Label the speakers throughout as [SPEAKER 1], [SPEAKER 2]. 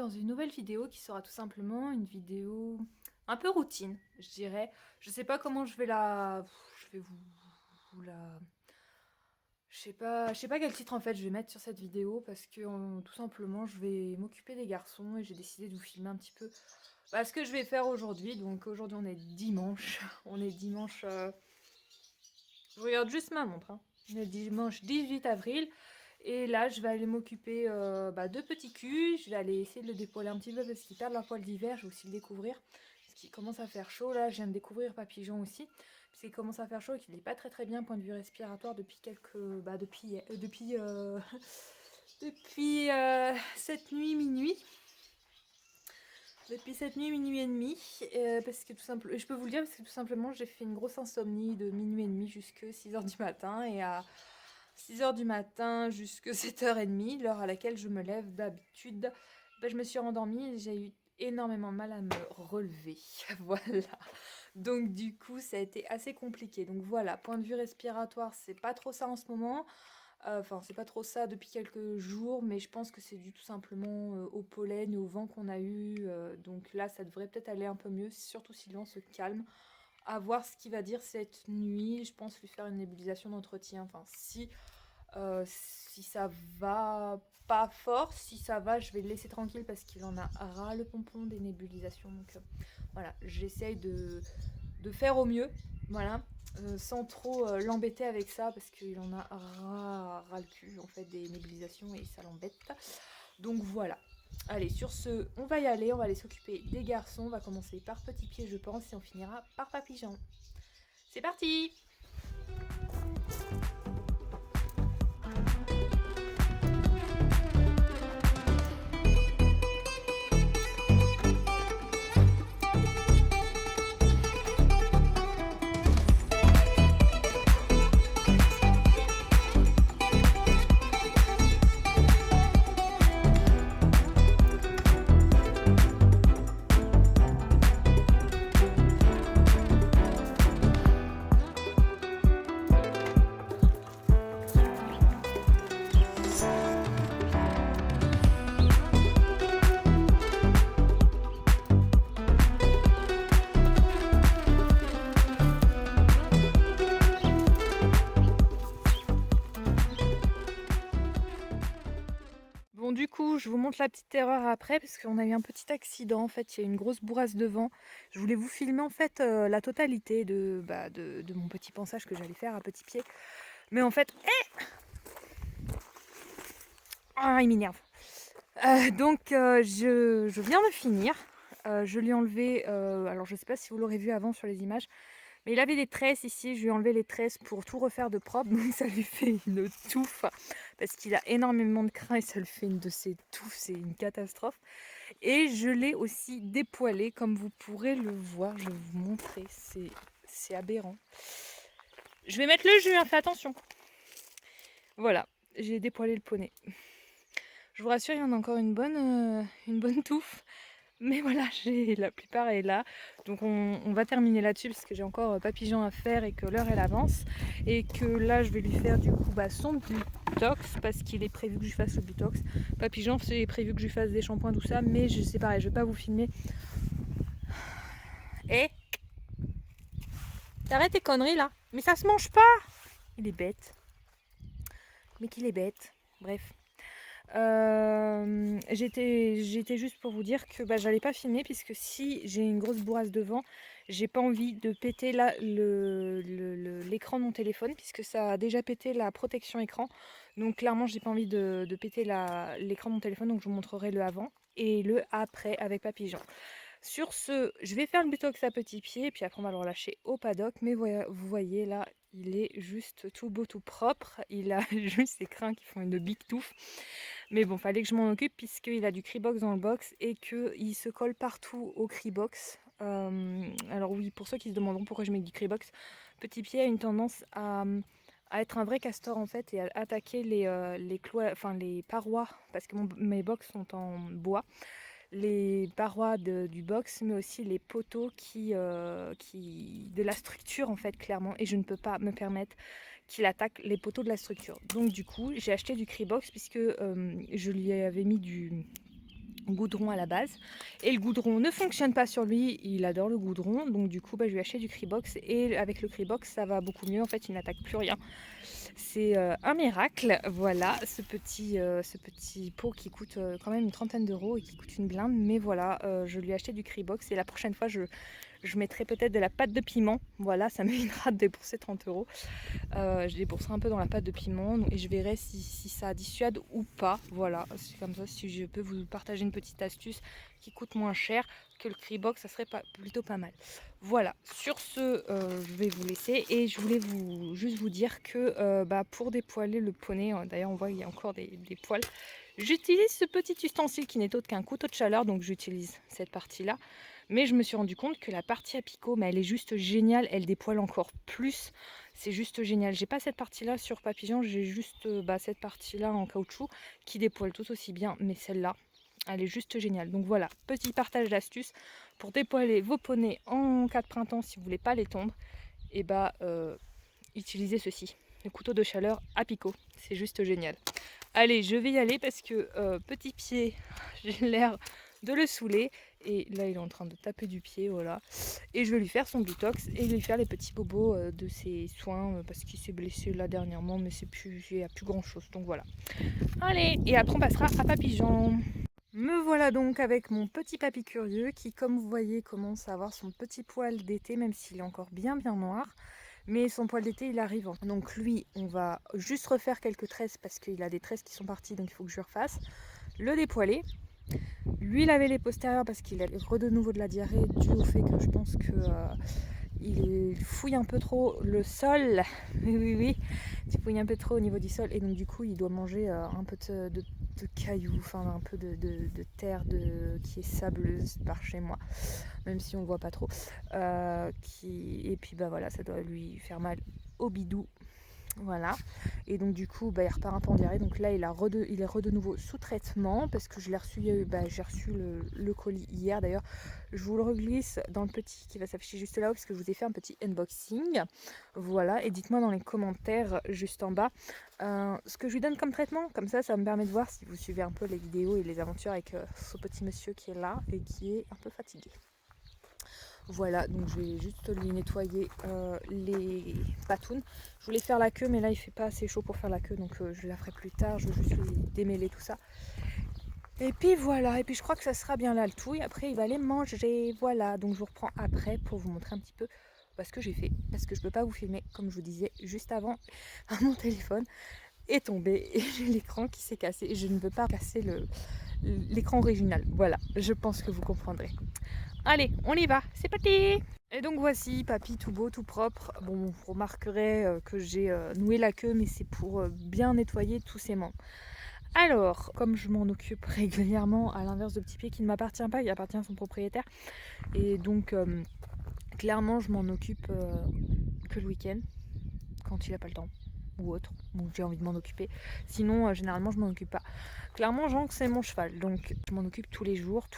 [SPEAKER 1] dans une nouvelle vidéo qui sera tout simplement une vidéo un peu routine, je dirais. Je sais pas comment je vais la... Je vais vous la... Je sais pas quel titre en fait je vais mettre sur cette vidéo parce que tout simplement je vais m'occuper des garçons et j'ai décidé de vous filmer un petit peu ce que je vais faire aujourd'hui. Donc aujourd'hui on est dimanche, on est dimanche... Je regarde juste ma montre, hein. On est dimanche 18 avril. Et là, je vais aller m'occuper de petits culs. Je vais aller essayer de le dépoiler un petit peu parce qu'ils perdent leur poil d'hiver. Je vais aussi le découvrir. Parce qu'il commence à faire chaud. Là, je viens de découvrir Papillon aussi. Parce qu'il commence à faire chaud et qu'il n'est pas très très bien point de vue respiratoire depuis quelques. Depuis cette nuit, minuit. Depuis cette nuit, minuit et demi. Parce que tout simplement. Je peux vous le dire parce que tout simplement, j'ai fait une grosse insomnie de minuit et demi jusqu'à 6h du matin. Et à 6h du matin jusqu'à 7h30, l'heure à laquelle je me lève d'habitude, je me suis rendormie et j'ai eu énormément de mal à me relever. Voilà. Donc du coup, ça a été assez compliqué. Donc voilà, point de vue respiratoire, c'est pas trop ça en ce moment. Enfin, c'est pas trop ça depuis quelques jours, mais je pense que c'est dû tout simplement au pollen et au vent qu'on a eu. Donc là, ça devrait peut-être aller un peu mieux, surtout si le vent se calme. À voir ce qu'il va dire cette nuit. Je pense lui faire une nébulisation d'entretien. Enfin, si ça va pas fort, si ça va, je vais le laisser tranquille parce qu'il en a ras le pompon des nébulisations. Donc voilà, j'essaye de faire au mieux. Voilà. Sans trop l'embêter avec ça parce qu'il en a ras le cul en fait des nébulisations et ça l'embête. Donc voilà. Allez, sur ce, on va y aller, on va aller s'occuper des garçons. On va commencer par Petit Pied, je pense, et on finira par Papillon. C'est parti! Bon, du coup, je vous montre la petite erreur après parce qu'on a eu un petit accident. En fait, il y a une grosse bourrasse devant. Je voulais vous filmer en fait la totalité de mon petit pansage que j'allais faire à Petit Pied. Mais en fait, ah, il m'énerve. Je viens de finir. Je lui ai enlevé, alors je sais pas si vous l'aurez vu avant sur les images, mais il avait des tresses ici. Je lui ai enlevé les tresses pour tout refaire de propre. Donc ça lui fait une touffe parce qu'il a énormément de crin et ça lui fait une de ses touffes. C'est une catastrophe. Et je l'ai aussi dépoilé comme vous pourrez le voir. Je vais vous montrer. C'est aberrant. Je vais mettre le jus, hein, fais attention. Voilà, j'ai dépoilé le poney. Je vous rassure, il y en a encore une bonne touffe. Mais voilà, la plupart est là. Donc on va terminer là-dessus parce que j'ai encore Papillon à faire et que l'heure elle avance. Et que là je vais lui faire du coup son butox parce qu'il est prévu que je fasse le butox. Papillon, c'est prévu que je lui fasse des shampoings, tout ça. Mais c'est pareil, je vais pas vous filmer. Eh, t'arrêtes tes conneries là. Mais ça se mange pas. Il est bête. Mais qu'il est bête. Bref. J'étais juste pour vous dire que j'allais pas filmer puisque si j'ai une grosse bourrasse devant, j'ai pas envie de péter l'écran de mon téléphone puisque ça a déjà pété la protection écran. Donc clairement j'ai pas envie de péter l'écran de mon téléphone, donc je vous montrerai le avant et le après avec Papillon. Sur ce, je vais faire le butox à Petit Pied et puis après on va le relâcher au paddock. Mais vous voyez là, il est juste tout beau, tout propre. Il a juste ses crins qui font une big touffe. Mais bon, fallait que je m'en occupe puisqu'il a du Cribox dans le box et qu'il se colle partout au Cribox. Alors oui, pour ceux qui se demanderont pourquoi je mets du Cribox, Petit Pied a une tendance à être un vrai castor en fait et à attaquer les parois parce que mes box sont en bois, les parois du box, mais aussi les poteaux de la structure en fait clairement, et je ne peux pas me permettre qu'il attaque les poteaux de la structure. Donc du coup j'ai acheté du Cribox puisque je lui avais mis goudron à la base. Et le goudron ne fonctionne pas sur lui, il adore le goudron. Donc du coup, je lui ai acheté du Cribox. Et avec le Cribox, ça va beaucoup mieux. En fait, il n'attaque plus rien. C'est un miracle. Voilà, ce petit pot qui coûte quand même une trentaine d'euros et qui coûte une blinde. Mais voilà, je lui ai acheté du Cribox. Et la prochaine fois, je mettrai peut-être de la pâte de piment. Voilà, ça m'évitera de débourser 30 euros. Je débourserai un peu dans la pâte de piment et je verrai si ça dissuade ou pas. Voilà, c'est comme ça. Si je peux vous partager une petite astuce qui coûte moins cher que le Cribox, ça serait plutôt pas mal. Voilà, sur ce, je vais vous laisser et je voulais juste vous dire que pour dépoiler le poney, d'ailleurs on voit qu'il y a encore des poils, j'utilise ce petit ustensile qui n'est autre qu'un couteau de chaleur, donc j'utilise cette partie-là. Mais je me suis rendu compte que la partie à picot, mais elle est juste géniale, elle dépoile encore plus. C'est juste génial. J'ai pas cette partie-là sur papillon, j'ai juste cette partie-là en caoutchouc qui dépoile tout aussi bien, mais celle-là, elle est juste géniale. Donc voilà, petit partage d'astuces pour dépoiler vos poneys en cas de printemps si vous voulez pas les tondre. Et utilisez ceci, le couteau de chaleur à picot. C'est juste génial. Allez, je vais y aller parce que petit pied, j'ai l'air de le saouler. Et là, il est en train de taper du pied, voilà. Et je vais lui faire son Glutox et lui faire les petits bobos de ses soins parce qu'il s'est blessé là dernièrement, mais il n'y a plus grand chose. Donc voilà. Allez, et après on passera à Papillon. Me voilà donc avec mon petit papy curieux qui, comme vous voyez, commence à avoir son petit poil d'été, même s'il est encore bien noir. Mais son poil d'été, il arrive. Donc lui, on va juste refaire quelques tresses parce qu'il a des tresses qui sont parties, donc il faut que je le refasse. Le dépoiler. Lui laver les postérieurs parce qu'il a de nouveau de la diarrhée dû au fait que je pense que il fouille un peu trop le sol. Oui, il fouille un peu trop au niveau du sol et donc du coup il doit manger un peu de cailloux, enfin un peu de terre qui est sableuse par chez moi, même si on ne voit pas trop. Et puis voilà, ça doit lui faire mal au bidou. Voilà, et donc du coup il repart un peu en diarrhée. Donc là il est de nouveau sous traitement parce que j'ai reçu le colis hier. D'ailleurs je vous le reglisse dans le petit qui va s'afficher juste là-haut parce que je vous ai fait un petit unboxing. Voilà, et dites-moi dans les commentaires juste en bas ce que je lui donne comme traitement. Comme ça me permet de voir si vous suivez un peu les vidéos et les aventures avec ce petit monsieur qui est là et qui est un peu fatigué. Voilà, donc je vais juste lui nettoyer les patounes. Je voulais faire la queue, mais là il fait pas assez chaud pour faire la queue, donc je la ferai plus tard. Je vais juste lui démêler tout ça. Et puis voilà, et puis je crois que ça sera bien là le tout. Et après il va aller manger. Voilà, donc je vous reprends après pour vous montrer un petit peu ce que j'ai fait. Parce que je peux pas vous filmer, comme je vous disais juste avant, mon téléphone est tombé et j'ai l'écran qui s'est cassé. Et je ne veux pas casser l'écran original. Voilà, je pense que vous comprendrez. Allez, on y va, c'est parti! Et donc voici papy tout beau, tout propre. Bon, vous remarquerez que j'ai noué la queue, mais c'est pour bien nettoyer tous ses membres. Alors, comme je m'en occupe régulièrement, à l'inverse de Petit Pied qui ne m'appartient pas, il appartient à son propriétaire. Et donc, clairement, je m'en occupe que le week-end, quand il n'a pas le temps, ou autre, où j'ai envie de m'en occuper. Sinon, généralement, je m'en occupe pas. Clairement, Jean, c'est mon cheval, donc je m'en occupe tous les jours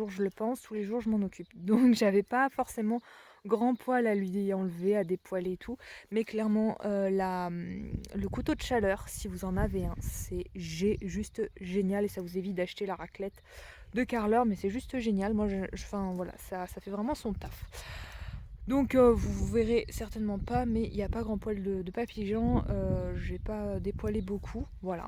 [SPEAKER 1] je le pense, tous les jours je m'en occupe. Donc j'avais pas forcément grand poil à lui enlever, à dépoiler et tout, mais clairement le couteau de chaleur, si vous en avez un, c'est juste génial et ça vous évite d'acheter la raclette de carreleur, mais c'est juste génial. Moi, enfin voilà, ça fait vraiment son taf. Donc vous verrez certainement pas, mais il n'y a pas grand poil de papillon, j'ai pas dépoilé beaucoup, voilà.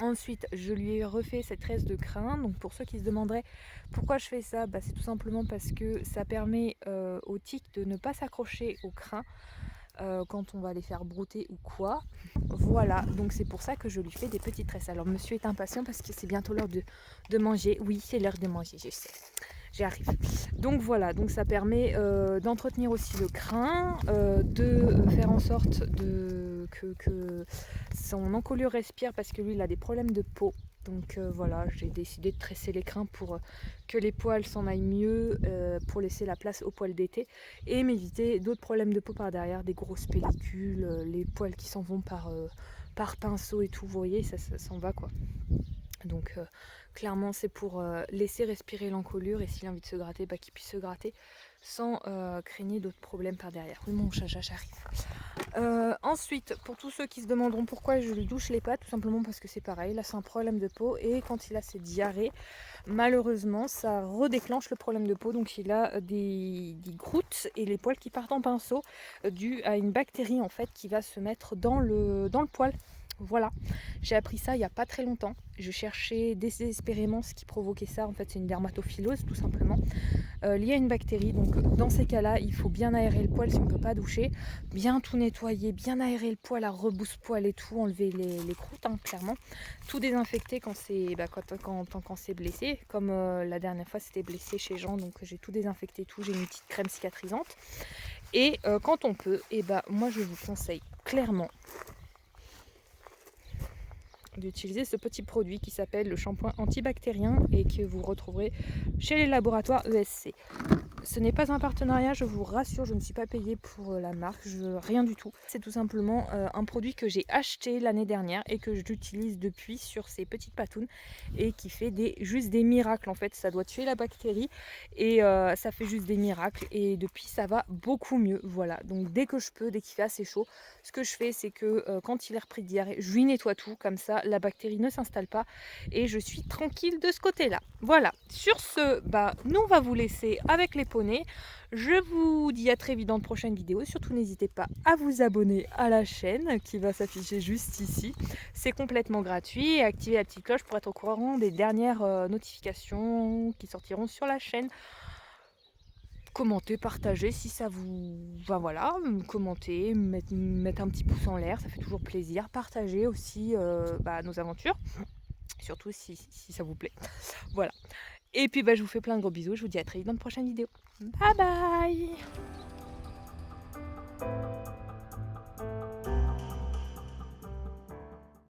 [SPEAKER 1] Ensuite, je lui ai refait cette tresse de crin. Donc pour ceux qui se demanderaient pourquoi je fais ça, c'est tout simplement parce que ça permet aux tiques de ne pas s'accrocher au crin quand on va les faire brouter ou quoi. Voilà, donc c'est pour ça que je lui fais des petites tresses. Alors monsieur est impatient parce que c'est bientôt l'heure de manger. Oui, c'est l'heure de manger, je sais. J'y arrive. Donc voilà, donc ça permet d'entretenir aussi le crin, de faire en sorte que son encolure respire parce que lui il a des problèmes de peau. Donc voilà, j'ai décidé de tresser les crins pour que les poils s'en aillent mieux, pour laisser la place aux poils d'été et m'éviter d'autres problèmes de peau par derrière, des grosses pellicules, les poils qui s'en vont par pinceau et tout, vous voyez, ça s'en va quoi. Donc clairement c'est pour laisser respirer l'encolure et s'il a envie de se gratter, qu'il puisse se gratter sans craigner d'autres problèmes par derrière. Oui mon chat, j'arrive. Ensuite, pour tous ceux qui se demanderont pourquoi je lui douche les pattes, tout simplement parce que c'est pareil, là c'est un problème de peau et quand il a ses diarrhées, malheureusement ça redéclenche le problème de peau, donc il a des croûtes et les poils qui partent en pinceau dû à une bactérie en fait qui va se mettre dans le poil. Voilà, j'ai appris ça il n'y a pas très longtemps. Je cherchais désespérément ce qui provoquait ça. En fait, c'est une dermatophilose tout simplement liée à une bactérie. Donc, dans ces cas-là, il faut bien aérer le poil si on ne peut pas doucher, bien tout nettoyer, bien aérer le poil à rebousse-poil et tout, enlever les croûtes, hein, clairement. Tout désinfecter quand c'est quand c'est blessé. Comme la dernière fois, c'était blessé chez Jean, donc j'ai tout désinfecté, tout. J'ai une petite crème cicatrisante. Et quand on peut, et moi je vous conseille clairement d'utiliser ce petit produit qui s'appelle le shampoing antibactérien et que vous retrouverez chez les laboratoires ESC. Ce n'est pas un partenariat, je vous rassure, je ne suis pas payée pour la marque, rien du tout. C'est tout simplement un produit que j'ai acheté l'année dernière et que j'utilise depuis sur ces petites patounes et qui fait juste des miracles en fait. Ça doit tuer la bactérie et ça fait juste des miracles et depuis ça va beaucoup mieux. Voilà, donc dès que je peux, dès qu'il fait assez chaud, ce que je fais c'est que quand il est repris de diarrhée, je lui nettoie tout, comme ça la bactérie ne s'installe pas et je suis tranquille de ce côté-là. Voilà, sur ce, nous on va vous laisser avec les poneys. Je vous dis à très vite dans de prochaines vidéos. Surtout n'hésitez pas à vous abonner à la chaîne qui va s'afficher juste ici. C'est complètement gratuit et activez la petite cloche pour être au courant des dernières notifications qui sortiront sur la chaîne. Commentez, partagez si ça vous... voilà, commentez, mettez un petit pouce en l'air, ça fait toujours plaisir. Partagez aussi nos aventures, surtout si ça vous plaît. Voilà. Et puis je vous fais plein de gros bisous, je vous dis à très vite dans de prochaines vidéos. Bye bye!